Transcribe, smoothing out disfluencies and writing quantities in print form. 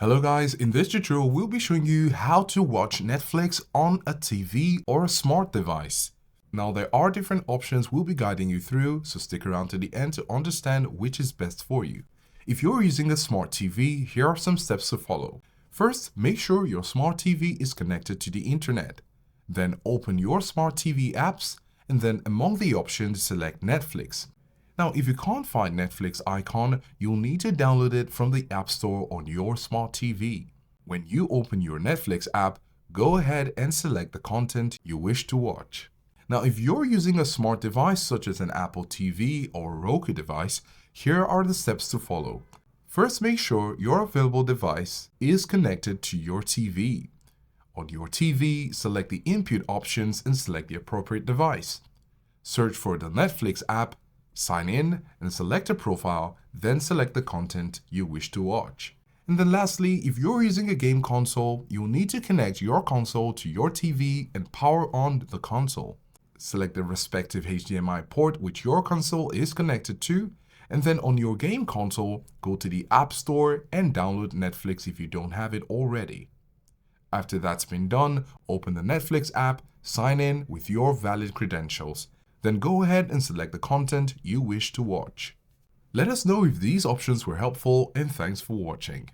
Hello guys, in this tutorial we'll be showing you how to watch Netflix on a TV or a smart device. Now there are different options we'll be guiding you through, so stick around to the end to understand which is best for you. If you're using a smart TV, here are some steps to follow. First, make sure your smart TV is connected to the internet. Then open your smart TV apps and then among the options select Netflix. Now, if you can't find Netflix icon, you'll need to download it from the App Store on your smart TV. When you open your Netflix app, go ahead and select the content you wish to watch. Now, if you're using a smart device such as an Apple TV or Roku device, here are the steps to follow. First, make sure your available device is connected to your TV. On your TV, select the input options and select the appropriate device. Search for the Netflix app, sign in and select a profile, then select the content you wish to watch. And then lastly, if you're using a game console, you'll need to connect your console to your TV and power on the console. Select the respective HDMI port which your console is connected to, and then on your game console, go to the App Store and download Netflix if you don't have it already. After that's been done, open the Netflix app, sign in with your valid credentials. Then go ahead and select the content you wish to watch. Let us know if these options were helpful and thanks for watching.